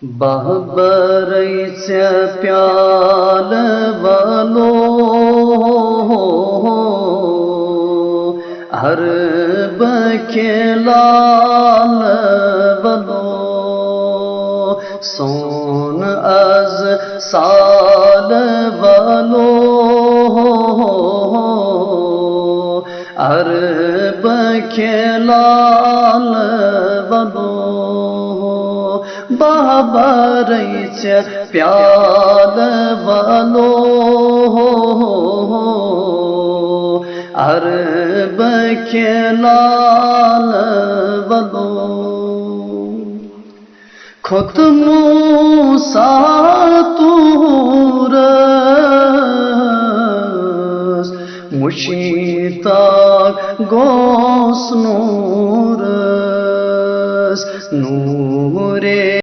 बहबरैच्या प्यालवलो हर बखेलालवलो सोन अज सालवलो हर बखेलालवलो बहबरैच्या प्यालवलो हर बखेलालवलो खुतमु सातूरस मुशीताक गोस नूरस नूरे